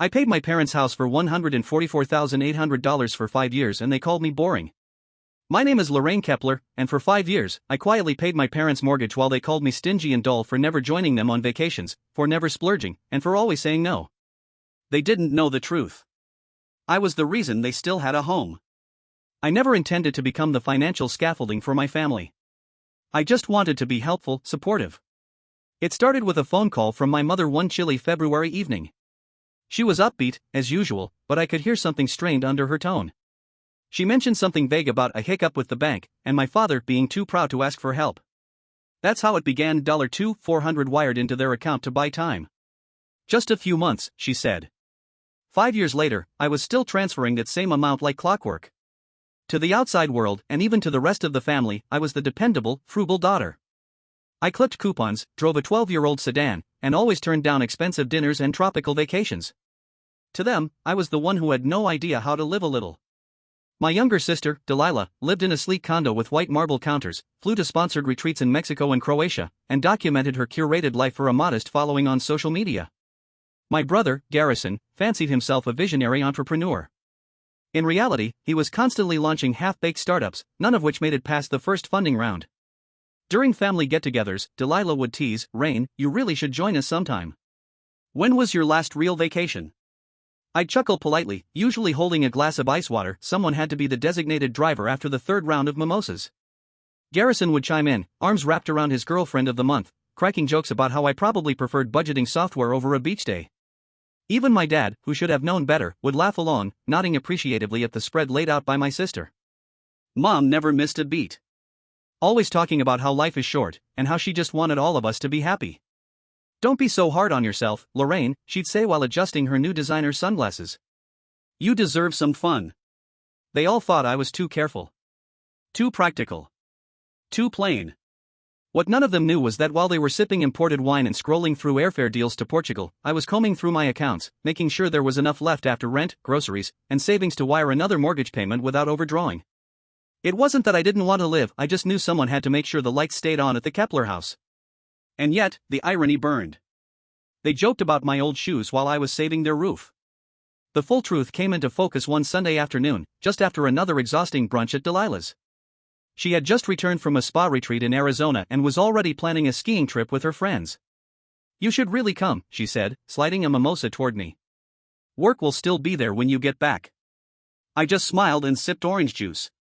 I paid my parents' house for $144,800 for 5 years and they called me boring. My name is Lorraine Kepler, and for 5 years, I quietly paid my parents' mortgage while they called me stingy and dull for never joining them on vacations, for never splurging, and for always saying no. They didn't know the truth. I was the reason they still had a home. I never intended to become the financial scaffolding for my family. I just wanted to be helpful, supportive. It started with a phone call from my mother one chilly February evening. She was upbeat, as usual, but I could hear something strained under her tone. She mentioned something vague about a hiccup with the bank, and my father being too proud to ask for help. That's how it began. $2,400 wired into their account to buy time. Just a few months, she said. 5 years later, I was still transferring that same amount like clockwork. To the outside world, and even to the rest of the family, I was the dependable, frugal daughter. I clipped coupons, drove a 12-year-old sedan, and always turned down expensive dinners and tropical vacations. To them, I was the one who had no idea how to live a little. My younger sister, Delilah, lived in a sleek condo with white marble counters, flew to sponsored retreats in Mexico and Croatia, and documented her curated life for a modest following on social media. My brother, Garrison, fancied himself a visionary entrepreneur. In reality, he was constantly launching half-baked startups, none of which made it past the first funding round. During family get-togethers, Delilah would tease, "Rain, you really should join us sometime. When was your last real vacation?" I'd chuckle politely, usually holding a glass of ice water. Someone had to be the designated driver after the third round of mimosas. Garrison would chime in, arms wrapped around his girlfriend of the month, cracking jokes about how I probably preferred budgeting software over a beach day. Even my dad, who should have known better, would laugh along, nodding appreciatively at the spread laid out by my sister. Mom never missed a beat. Always talking about how life is short, and how she just wanted all of us to be happy. "Don't be so hard on yourself, Lorraine," she'd say while adjusting her new designer sunglasses. "You deserve some fun." They all thought I was too careful. Too practical. Too plain. What none of them knew was that while they were sipping imported wine and scrolling through airfare deals to Portugal, I was combing through my accounts, making sure there was enough left after rent, groceries, and savings to wire another mortgage payment without overdrawing. It wasn't that I didn't want to live, I just knew someone had to make sure the lights stayed on at the Kepler house. And yet, the irony burned. They joked about my old shoes while I was saving their roof. The full truth came into focus one Sunday afternoon, just after another exhausting brunch at Delilah's. She had just returned from a spa retreat in Arizona and was already planning a skiing trip with her friends. "You should really come," she said, sliding a mimosa toward me. "Work will still be there when you get back." I just smiled and sipped orange juice.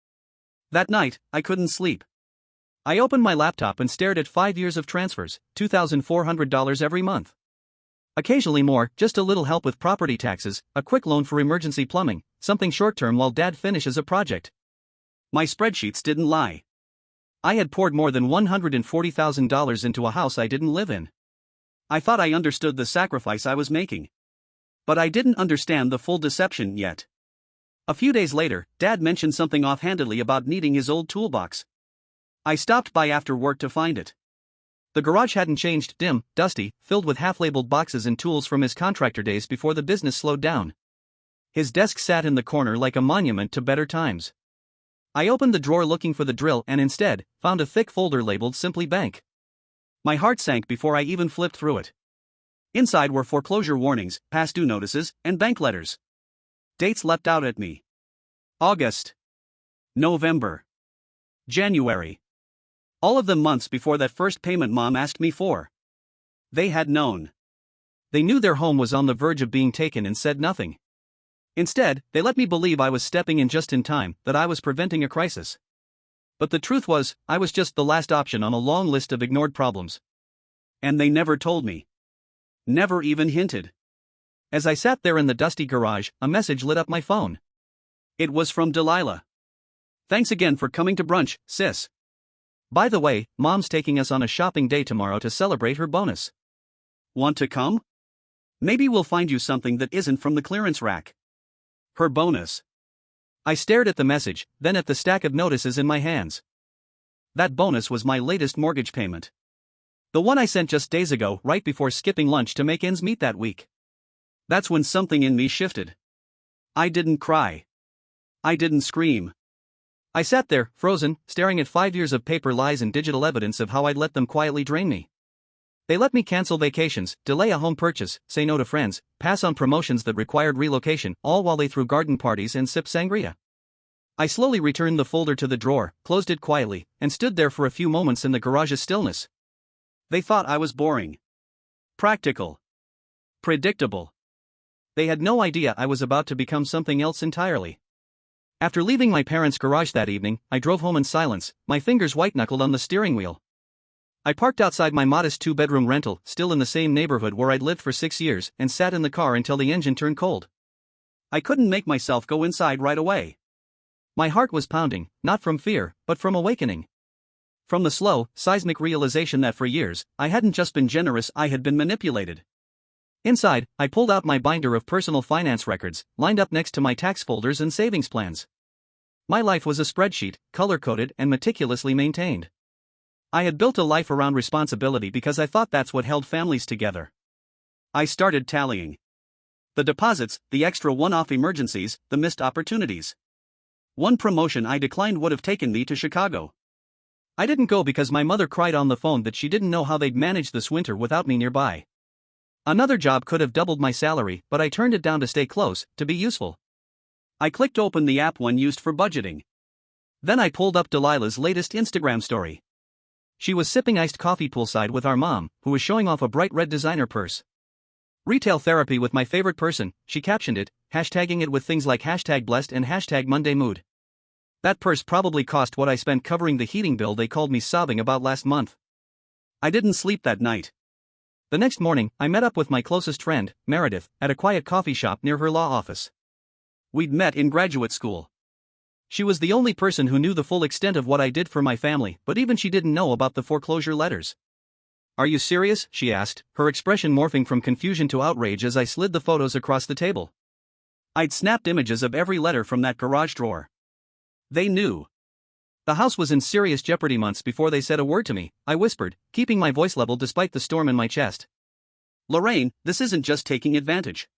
That night, I couldn't sleep. I opened my laptop and stared at 5 years of transfers, $2,400 every month. Occasionally more, just a little help with property taxes, a quick loan for emergency plumbing, something short-term while Dad finishes a project. My spreadsheets didn't lie. I had poured more than $140,000 into a house I didn't live in. I thought I understood the sacrifice I was making. But I didn't understand the full deception yet. A few days later, Dad mentioned something offhandedly about needing his old toolbox. I stopped by after work to find it. The garage hadn't changed, dim, dusty, filled with half-labeled boxes and tools from his contractor days before the business slowed down. His desk sat in the corner like a monument to better times. I opened the drawer looking for the drill and instead, found a thick folder labeled Simply Bank. My heart sank before I even flipped through it. Inside were foreclosure warnings, past due notices, and bank letters. Dates leapt out at me. August. November. January. All of them months before that first payment Mom asked me for. They had known. They knew their home was on the verge of being taken and said nothing. Instead, they let me believe I was stepping in just in time, that I was preventing a crisis. But the truth was, I was just the last option on a long list of ignored problems. And they never told me. Never even hinted. As I sat there in the dusty garage, a message lit up my phone. It was from Delilah. "Thanks again for coming to brunch, sis. By the way, Mom's taking us on a shopping day tomorrow to celebrate her bonus. Want to come? Maybe we'll find you something that isn't from the clearance rack." Her bonus. I stared at the message, then at the stack of notices in my hands. That bonus was my latest mortgage payment. The one I sent just days ago, right before skipping lunch to make ends meet that week. That's when something in me shifted. I didn't cry. I didn't scream. I sat there, frozen, staring at 5 years of paper lies and digital evidence of how I'd let them quietly drain me. They let me cancel vacations, delay a home purchase, say no to friends, pass on promotions that required relocation, all while they threw garden parties and sipped sangria. I slowly returned the folder to the drawer, closed it quietly, and stood there for a few moments in the garage's stillness. They thought I was boring, practical, predictable. They had no idea I was about to become something else entirely. After leaving my parents' garage that evening, I drove home in silence, my fingers white-knuckled on the steering wheel. I parked outside my modest two-bedroom rental, still in the same neighborhood where I'd lived for 6 years, and sat in the car until the engine turned cold. I couldn't make myself go inside right away. My heart was pounding, not from fear, but from awakening. From the slow, seismic realization that for years, I hadn't just been generous, I had been manipulated. Inside, I pulled out my binder of personal finance records, lined up next to my tax folders and savings plans. My life was a spreadsheet, color-coded and meticulously maintained. I had built a life around responsibility because I thought that's what held families together. I started tallying the deposits, the extra one-off emergencies, the missed opportunities. One promotion I declined would have taken me to Chicago. I didn't go because my mother cried on the phone that she didn't know how they'd manage this winter without me nearby. Another job could have doubled my salary, but I turned it down to stay close, to be useful. I clicked open the app one used for budgeting. Then I pulled up Delilah's latest Instagram story. She was sipping iced coffee poolside with our mom, who was showing off a bright red designer purse. Retail therapy with my favorite person, she captioned it, hashtagging it with things like #blessed and #Monday mood. That purse probably cost what I spent covering the heating bill they called me sobbing about last month. I didn't sleep that night. The next morning, I met up with my closest friend, Meredith, at a quiet coffee shop near her law office. We'd met in graduate school. She was the only person who knew the full extent of what I did for my family, but even she didn't know about the foreclosure letters. "Are you serious?" she asked, her expression morphing from confusion to outrage as I slid the photos across the table. I'd snapped images of every letter from that garage drawer. They knew. The house was in serious jeopardy months before they said a word to me, I whispered, keeping my voice level despite the storm in my chest. "Lorraine, this isn't just taking advantage.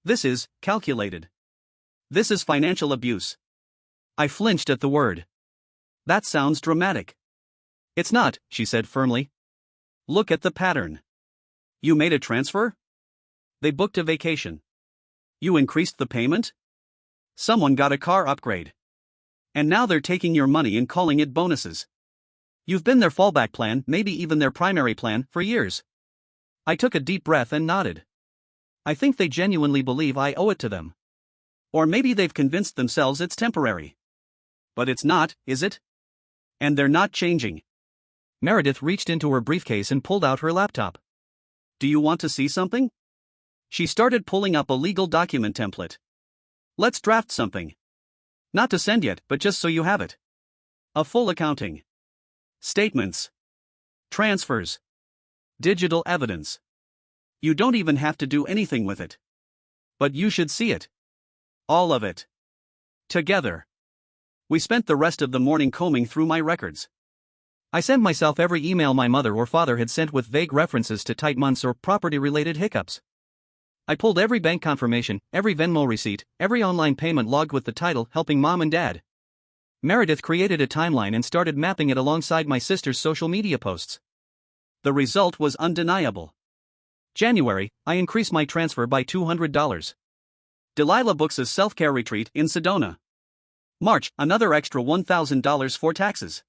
This is calculated. This is financial abuse." I flinched at the word. "That sounds dramatic." "It's not," she said firmly. "Look at the pattern. You made a transfer? They booked a vacation. You increased the payment? Someone got a car upgrade. And now they're taking your money and calling it bonuses. You've been their fallback plan, maybe even their primary plan, for years." I took a deep breath and nodded. I think they genuinely believe I owe it to them. Or maybe they've convinced themselves it's temporary. But it's not, is it? And they're not changing. Meredith reached into her briefcase and pulled out her laptop. "Do you want to see something?" She started pulling up a legal document template. "Let's draft something. Not to send yet, but just so you have it. A full accounting. Statements. Transfers. Digital evidence. You don't even have to do anything with it. But you should see it. All of it. Together." We spent the rest of the morning combing through my records. I sent myself every email my mother or father had sent with vague references to tight months or property-related hiccups. I pulled every bank confirmation, every Venmo receipt, every online payment logged with the title "Helping Mom and Dad." Meredith created a timeline and started mapping it alongside my sister's social media posts. The result was undeniable. January, I increased my transfer by $200. Delilah books a self-care retreat in Sedona. March, another extra $1,000 for taxes.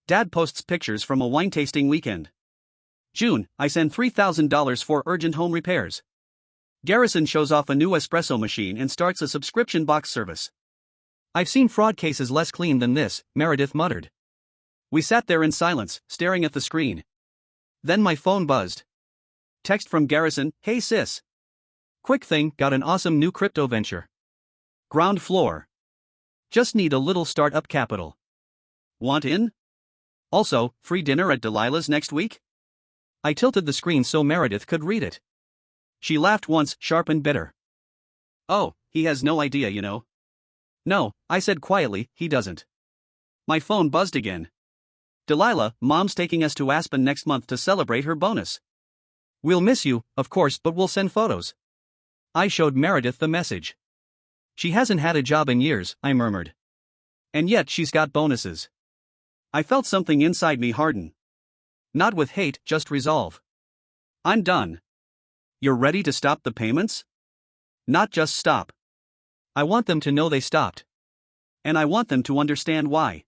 Dad posts pictures from a wine tasting weekend. June, I send $3,000 for urgent home repairs. Garrison shows off a new espresso machine and starts a subscription box service. "I've seen fraud cases less clean than this," Meredith muttered. We sat there in silence, staring at the screen. Then my phone buzzed. Text from Garrison, "Hey sis. Quick thing, got an awesome new crypto venture. Ground floor. Just need a little startup capital. Want in? Also, free dinner at Delilah's next week?" I tilted the screen so Meredith could read it. She laughed once, sharp and bitter. "Oh, he has no idea, you know." "No," I said quietly, "he doesn't." My phone buzzed again. "Delilah, Mom's taking us to Aspen next month to celebrate her bonus. We'll miss you, of course, but we'll send photos." I showed Meredith the message. "She hasn't had a job in years," I murmured. "And yet she's got bonuses." I felt something inside me harden. Not with hate, just resolve. I'm done. You're ready to stop the payments? Not just stop. I want them to know they stopped. And I want them to understand why.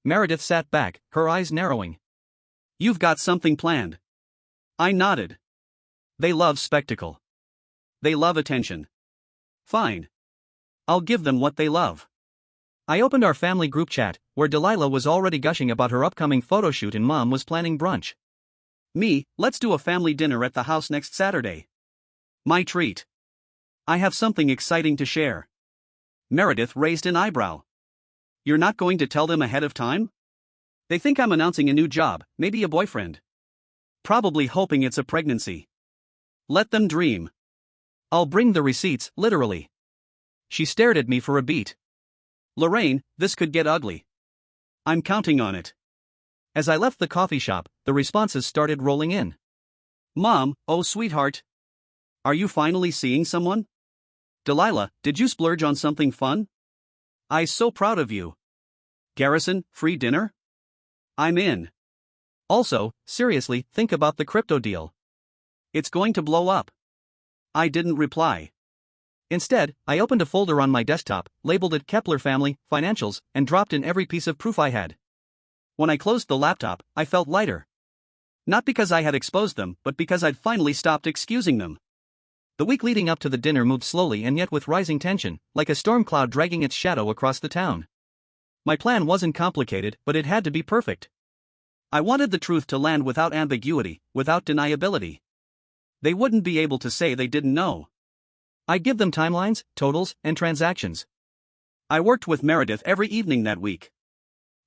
Meredith sat back, her eyes narrowing. You've got something planned. I nodded. They love spectacle. They love attention. Fine. I'll give them what they love. I opened our family group chat, where Delilah was already gushing about her upcoming photo shoot and Mom was planning brunch. Me, let's do a family dinner at the house next Saturday. My treat. I have something exciting to share. Meredith raised an eyebrow. You're not going to tell them ahead of time? They think I'm announcing a new job, maybe a boyfriend. Probably hoping it's a pregnancy. Let them dream. I'll bring the receipts, literally. She stared at me for a beat. Lorraine, this could get ugly. I'm counting on it. As I left the coffee shop, the responses started rolling in. Mom, oh sweetheart. Are you finally seeing someone? Delilah, did you splurge on something fun? I'm so proud of you. Garrison, free dinner? I'm in. Also, seriously, think about the crypto deal. It's going to blow up. I didn't reply. Instead, I opened a folder on my desktop, labeled it Kepler Family, Financials, and dropped in every piece of proof I had. When I closed the laptop, I felt lighter. Not because I had exposed them, but because I'd finally stopped excusing them. The week leading up to the dinner moved slowly and yet with rising tension, like a storm cloud dragging its shadow across the town. My plan wasn't complicated, but it had to be perfect. I wanted the truth to land without ambiguity, without deniability. They wouldn't be able to say they didn't know. I'd give them timelines, totals, and transactions. I worked with Meredith every evening that week.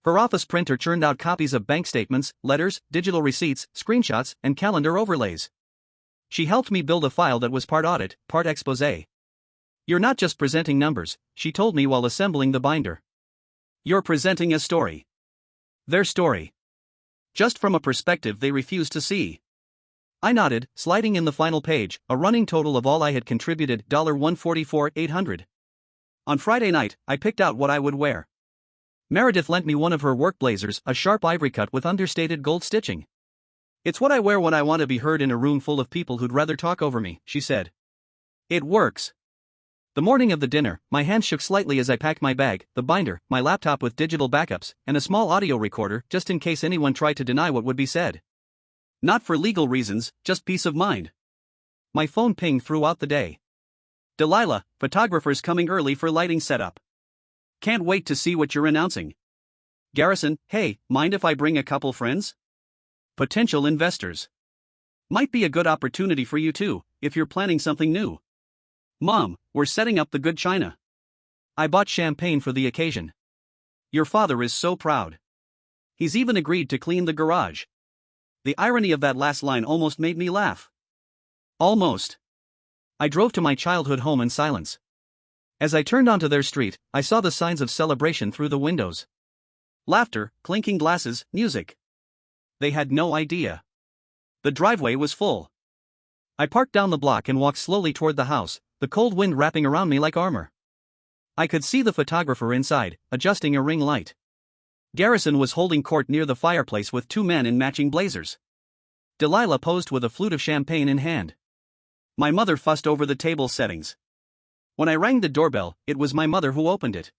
Her office printer churned out copies of bank statements, letters, digital receipts, screenshots, and calendar overlays. She helped me build a file that was part audit, part exposé. You're not just presenting numbers, she told me while assembling the binder. You're presenting a story. Their story. Just from a perspective they refuse to see. I nodded, sliding in the final page, a running total of all I had contributed, $144,800. On Friday night, I picked out what I would wear. Meredith lent me one of her work blazers, a sharp ivory cut with understated gold stitching. It's what I wear when I want to be heard in a room full of people who'd rather talk over me, she said. It works. The morning of the dinner, my hands shook slightly as I packed my bag, the binder, my laptop with digital backups, and a small audio recorder just in case anyone tried to deny what would be said. Not for legal reasons, just peace of mind. My phone pinged throughout the day. Delilah, photographers coming early for lighting setup. Can't wait to see what you're announcing. Garrison, hey, mind if I bring a couple friends? Potential investors. Might be a good opportunity for you too, if you're planning something new. Mom, we're setting up the good china. I bought champagne for the occasion. Your father is so proud. He's even agreed to clean the garage. The irony of that last line almost made me laugh. Almost. I drove to my childhood home in silence. As I turned onto their street, I saw the signs of celebration through the windows. Laughter, clinking glasses, music. They had no idea. The driveway was full. I parked down the block and walked slowly toward the house, the cold wind wrapping around me like armor. I could see the photographer inside, adjusting a ring light. Garrison was holding court near the fireplace with two men in matching blazers. Delilah posed with a flute of champagne in hand. My mother fussed over the table settings. When I rang the doorbell, it was my mother who opened it.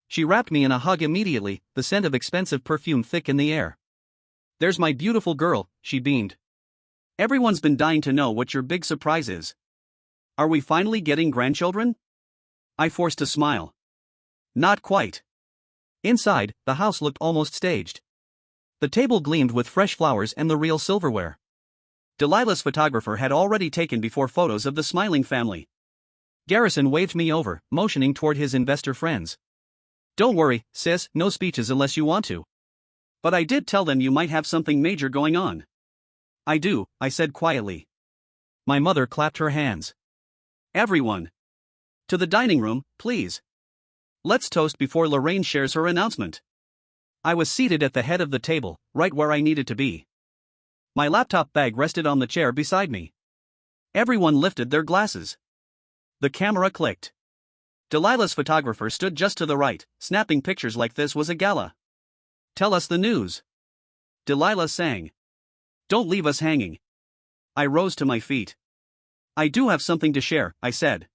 She wrapped me in a hug immediately, the scent of expensive perfume thick in the air. There's my beautiful girl, she beamed. Everyone's been dying to know what your big surprise is. Are we finally getting grandchildren? I forced a smile. Not quite. Inside, the house looked almost staged. The table gleamed with fresh flowers and the real silverware. Delilah's photographer had already taken before photos of the smiling family. Garrison waved me over, motioning toward his investor friends. Don't worry, sis, no speeches unless you want to. But I did tell them you might have something major going on. I do, I said quietly. My mother clapped her hands. Everyone. To the dining room, please. Let's toast before Lorraine shares her announcement. I was seated at the head of the table, right where I needed to be. My laptop bag rested on the chair beside me. Everyone lifted their glasses. The camera clicked. Delilah's photographer stood just to the right, snapping pictures like this was a gala. Tell us the news. Delilah sang. Don't leave us hanging. I rose to my feet. I do have something to share, I said.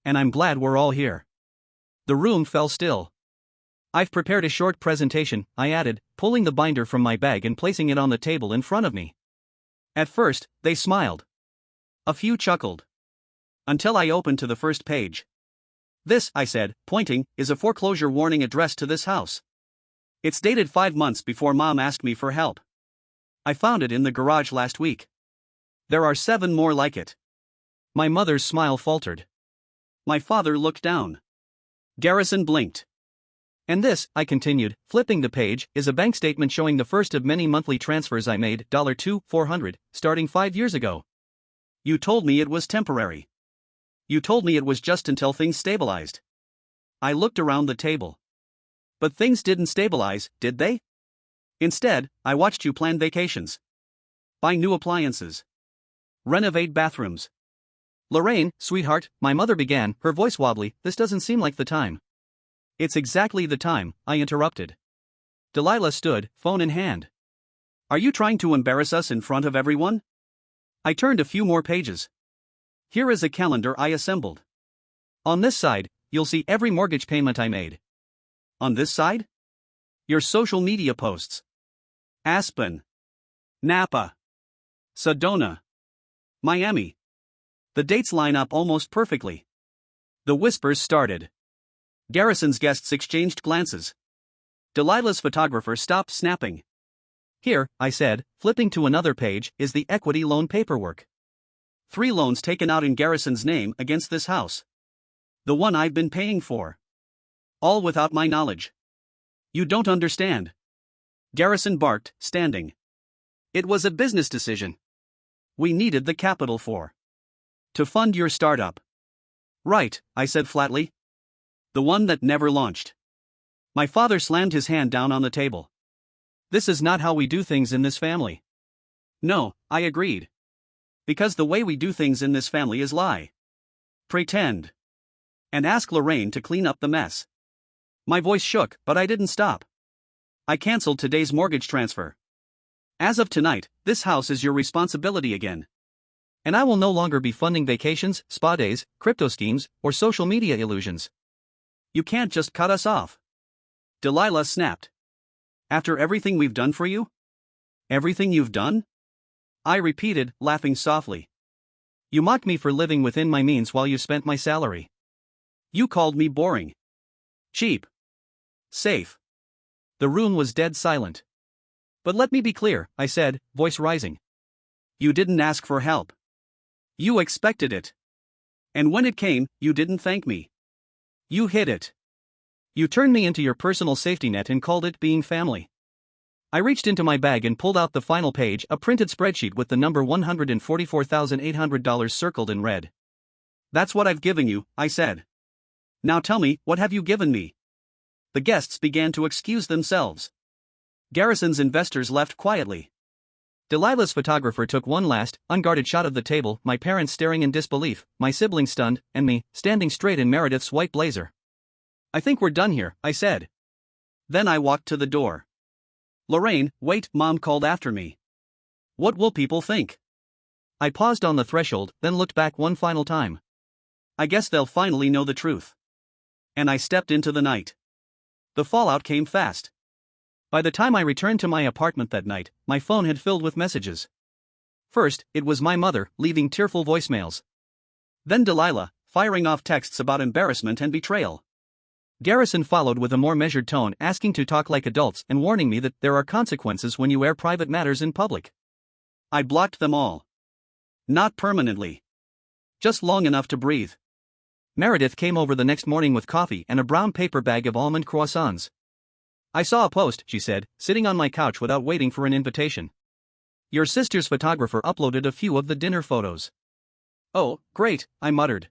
And I'm glad we're all here. The room fell still. I've prepared a short presentation, I added, pulling the binder from my bag and placing it on the table in front of me. At first, they smiled. A few chuckled. Until I opened to the first page. This, I said, pointing, is a foreclosure warning addressed to this house. It's dated 5 months before Mom asked me for help. I found it in the garage last week. There are 7 more like it. My mother's smile faltered. My father looked down. Garrison blinked. And this, I continued, flipping the page, is a bank statement showing the first of many monthly transfers I made, $2,400, starting 5 years ago. You told me it was temporary. You told me it was just until things stabilized. I looked around the table. But things didn't stabilize, did they? Instead, I watched you plan vacations. Buy new appliances. Renovate bathrooms. Lorraine, sweetheart, my mother began, her voice wobbly, this doesn't seem like the time. It's exactly the time, I interrupted. Delilah stood, phone in hand. Are you trying to embarrass us in front of everyone? I turned a few more pages. Here is a calendar I assembled. On this side, you'll see every mortgage payment I made. On this side? Your social media posts. Aspen. Napa. Sedona. Miami. The dates line up almost perfectly. The whispers started. Garrison's guests exchanged glances. Delilah's photographer stopped snapping. Here, I said, flipping to another page, is the equity loan paperwork. 3 loans taken out in Garrison's name against this house. The one I've been paying for. All without my knowledge. You don't understand. Garrison barked, standing. It was a business decision. We needed the capital to fund your startup. Right, I said flatly. The one that never launched. My father slammed his hand down on the table. This is not how we do things in this family. No, I agreed. Because the way we do things in this family is lie. Pretend. And ask Lorraine to clean up the mess. My voice shook, but I didn't stop. I canceled today's mortgage transfer. As of tonight, this house is your responsibility again. And I will no longer be funding vacations, spa days, crypto schemes, or social media illusions. You can't just cut us off. Delilah snapped. After everything we've done for you? Everything you've done? I repeated, laughing softly. You mocked me for living within my means while you spent my salary. You called me boring. Cheap. Safe. The room was dead silent. But let me be clear, I said, voice rising. You didn't ask for help. You expected it. And when it came, you didn't thank me. You hid it. You turned me into your personal safety net and called it being family. I reached into my bag and pulled out the final page, a printed spreadsheet with the number $144,800 circled in red. That's what I've given you, I said. Now tell me, what have you given me? The guests began to excuse themselves. Garrison's investors left quietly. Delilah's photographer took one last, unguarded shot of the table, my parents staring in disbelief, my siblings stunned, and me, standing straight in Meredith's white blazer. I think we're done here, I said. Then I walked to the door. Lorraine, wait, Mom called after me. What will people think? I paused on the threshold, then looked back one final time. I guess they'll finally know the truth. And I stepped into the night. The fallout came fast. By the time I returned to my apartment that night, my phone had filled with messages. First, it was my mother, leaving tearful voicemails. Then Delilah, firing off texts about embarrassment and betrayal. Garrison followed with a more measured tone, asking to talk like adults and warning me that there are consequences when you air private matters in public. I blocked them all. Not permanently. Just long enough to breathe. Meredith came over the next morning with coffee and a brown paper bag of almond croissants. I saw a post, she said, sitting on my couch without waiting for an invitation. Your sister's photographer uploaded a few of the dinner photos. Oh, great, I muttered.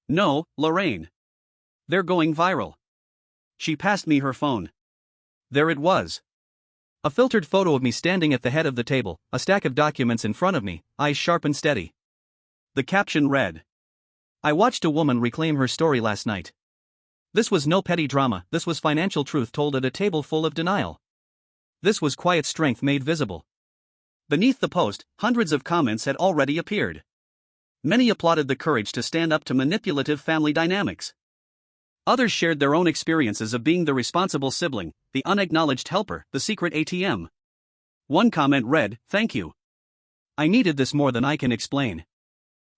No, Lorraine. They're going viral. She passed me her phone. There it was. A filtered photo of me standing at the head of the table, a stack of documents in front of me, eyes sharp and steady. The caption read: I watched a woman reclaim her story last night. This was no petty drama, this was financial truth told at a table full of denial. This was quiet strength made visible. Beneath the post, hundreds of comments had already appeared. Many applauded the courage to stand up to manipulative family dynamics. Others shared their own experiences of being the responsible sibling, the unacknowledged helper, the secret ATM. One comment read, "Thank you. I needed this more than I can explain.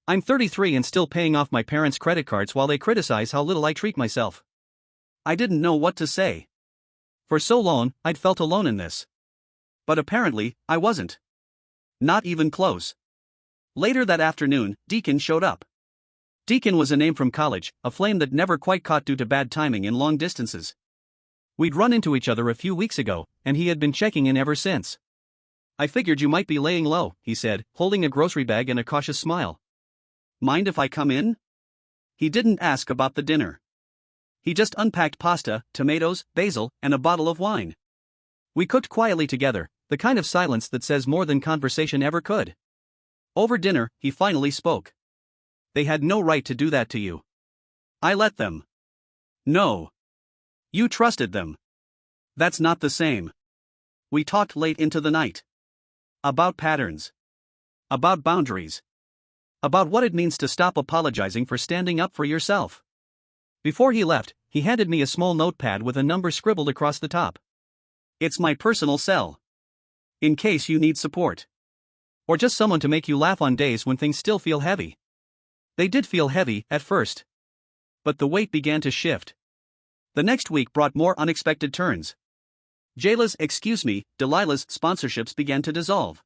I'm 33 and still paying off my parents' credit cards while they criticize how little I treat myself." I didn't know what to say. For so long, I'd felt alone in this. But apparently, I wasn't. Not even close. Later that afternoon, Deacon showed up. Deacon was a name from college, a flame that never quite caught due to bad timing in long distances. We'd run into each other a few weeks ago, and he had been checking in ever since. "I figured you might be laying low," he said, holding a grocery bag and a cautious smile. "Mind if I come in?" He didn't ask about the dinner. He just unpacked pasta, tomatoes, basil, and a bottle of wine. We cooked quietly together, the kind of silence that says more than conversation ever could. Over dinner, he finally spoke. "They had no right to do that to you. I let them." "No. You trusted them. That's not the same." We talked late into the night. About patterns. About boundaries. About what it means to stop apologizing for standing up for yourself. Before he left, he handed me a small notepad with a number scribbled across the top. "It's my personal cell. In case you need support. Or just someone to make you laugh on days when things still feel heavy." They did feel heavy at first. But the weight began to shift. The next week brought more unexpected turns. Delilah's sponsorships began to dissolve.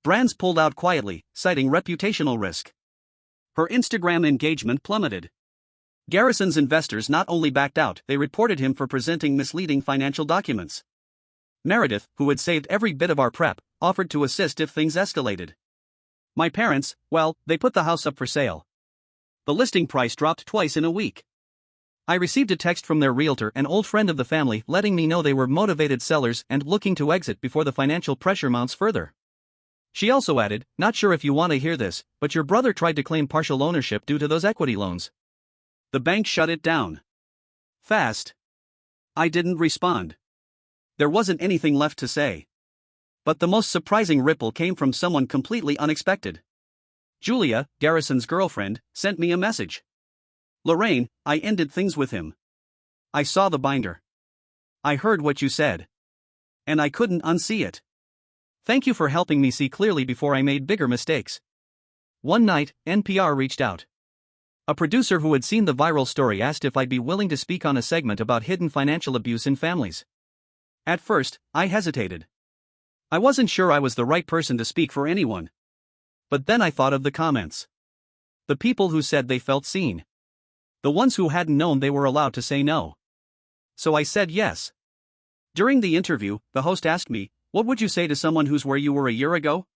Brands pulled out quietly, citing reputational risk. Her Instagram engagement plummeted. Garrison's investors not only backed out, they reported him for presenting misleading financial documents. Meredith, who had saved every bit of our prep, offered to assist if things escalated. My parents, well, they put the house up for sale. The listing price dropped twice in a week. I received a text from their realtor, an old friend of the family, letting me know they were motivated sellers and looking to exit before the financial pressure mounts further. She also added, "Not sure if you want to hear this, but your brother tried to claim partial ownership due to those equity loans. The bank shut it down. Fast." I didn't respond. There wasn't anything left to say. But the most surprising ripple came from someone completely unexpected. Julia, Garrison's girlfriend, sent me a message. "Lorraine, I ended things with him. I saw the binder. I heard what you said. And I couldn't unsee it. Thank you for helping me see clearly before I made bigger mistakes." One night, NPR reached out. A producer who had seen the viral story asked if I'd be willing to speak on a segment about hidden financial abuse in families. At first, I hesitated. I wasn't sure I was the right person to speak for anyone. But then I thought of the comments. The people who said they felt seen. The ones who hadn't known they were allowed to say no. So I said yes. During the interview, the host asked me, "What would you say to someone who's where you were a year ago?"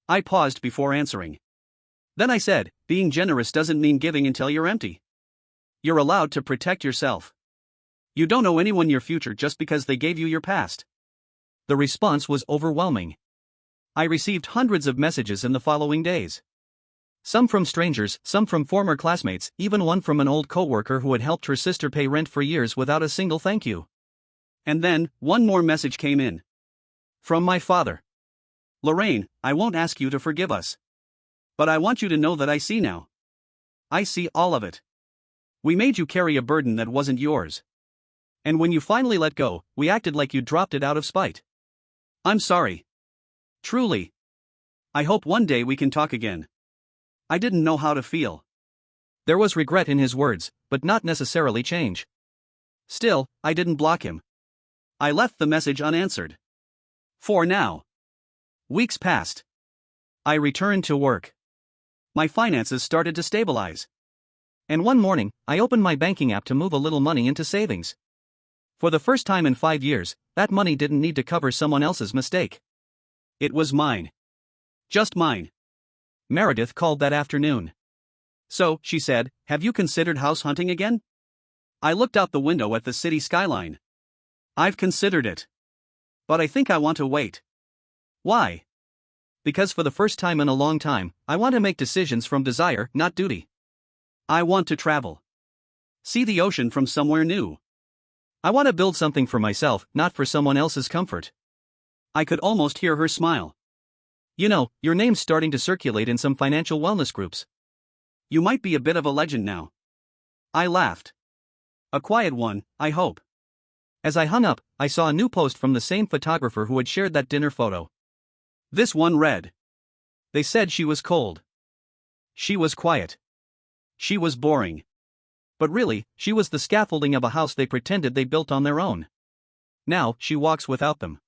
I paused before answering. Then I said, "Being generous doesn't mean giving until you're empty. You're allowed to protect yourself. You don't owe anyone your future just because they gave you your past." The response was overwhelming. I received hundreds of messages in the following days. Some from strangers, some from former classmates, even one from an old coworker who had helped her sister pay rent for years without a single thank you. And then, one more message came in. From my father. "Lorraine, I won't ask you to forgive us. But I want you to know that I see now. I see all of it. We made you carry a burden that wasn't yours. And when you finally let go, we acted like you dropped it out of spite. I'm sorry. Truly. I hope one day we can talk again." I didn't know how to feel. There was regret in his words, but not necessarily change. Still, I didn't block him. I left the message unanswered. For now. Weeks passed. I returned to work. My finances started to stabilize. And one morning, I opened my banking app to move a little money into savings. For the first time in 5 years, that money didn't need to cover someone else's mistake. It was mine. Just mine. Meredith called that afternoon. "So," she said, "have you considered house hunting again?" I looked out the window at the city skyline. "I've considered it. But I think I want to wait." Why? Because for the first time in a long time, I want to make decisions from desire, not duty. I want to travel. See the ocean from somewhere new. I want to build something for myself, not for someone else's comfort. I could almost hear her smile. You know, your name's starting to circulate in some financial wellness groups. You might be a bit of a legend now. I laughed. A quiet one, I hope. As I hung up, I saw a new post from the same photographer who had shared that dinner photo. This one read. They said she was cold. She was quiet. She was boring. But really, she was the scaffolding of a house they pretended they built on their own. Now, she walks without them.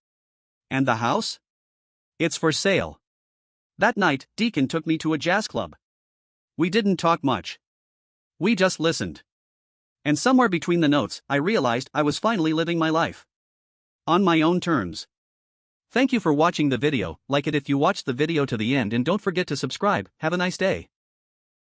And the house? It's for sale. That night, Deacon took me to a jazz club. We didn't talk much. We just listened. And somewhere between the notes, I realized I was finally living my life. On my own terms. Thank you for watching the video. Like it if you watched the video to the end and don't forget to subscribe. Have a nice day.